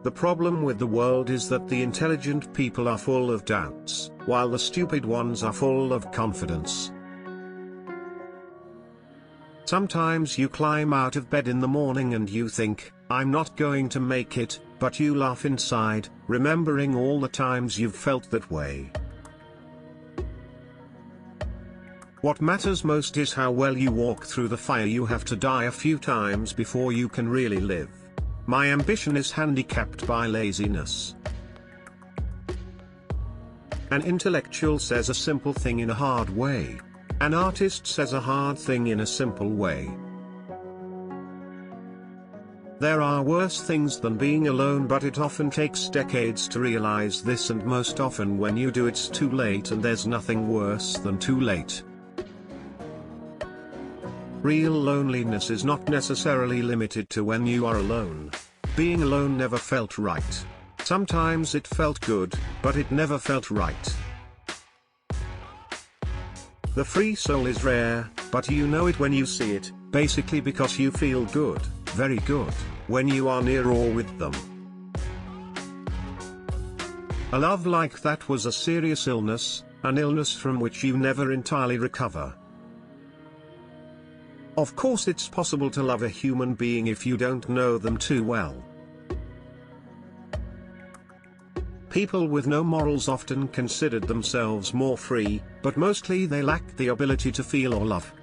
The problem with the world is that the intelligent people are full of doubts, while the stupid ones are full of confidence. Sometimes you climb out of bed in the morning and you think, "I'm not going to make it," but you laugh inside, remembering all the times you've felt that way. What matters most is how well you walk through the fire. You have to die a few times before you can really live. My ambition is handicapped by laziness. An intellectual says a simple thing in a hard way. An artist says a hard thing in a simple way. There are worse things than being alone, but it often takes decades to realize this, and most often when you do it's too late, and there's nothing worse than too late. Real loneliness is not necessarily limited to when you are alone. Being alone never felt right. Sometimes it felt good, but it never felt right. The free soul is rare, but you know it when you see it, basically because you feel good, very good, when you are near or with them. A love like that was a serious illness, an illness from which you never entirely recover. Of course, it's possible to love a human being if you don't know them too well. People with no morals often considered themselves more free, but mostly they lacked the ability to feel or love.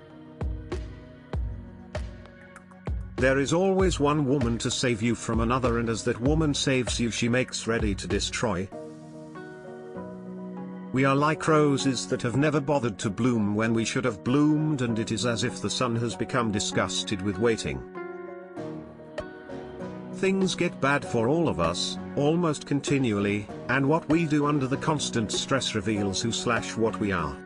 There is always one woman to save you from another, and as that woman saves you, she makes ready to destroy. We are like roses that have never bothered to bloom when we should have bloomed, and it is as if the sun has become disgusted with waiting. Things get bad for all of us, almost continually, and what we do under the constant stress reveals who/what we are.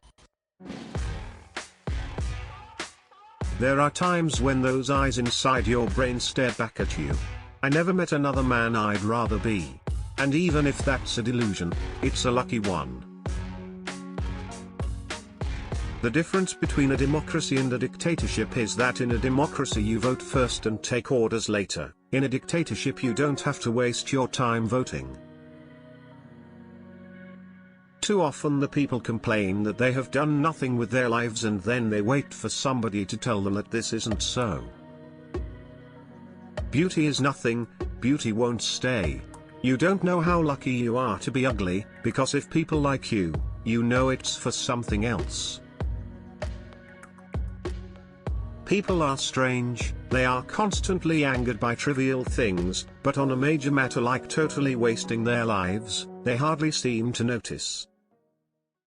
There are times when those eyes inside your brain stare back at you. I never met another man I'd rather be. And even if that's a delusion, it's a lucky one. The difference between a democracy and a dictatorship is that in a democracy you vote first and take orders later. In a dictatorship you don't have to waste your time voting. Too often the people complain that they have done nothing with their lives, and then they wait for somebody to tell them that this isn't so. Beauty is nothing, beauty won't stay. You don't know how lucky you are to be ugly, because if people like you, you know it's for something else. People are strange, they are constantly angered by trivial things, but on a major matter like totally wasting their lives, they hardly seem to notice.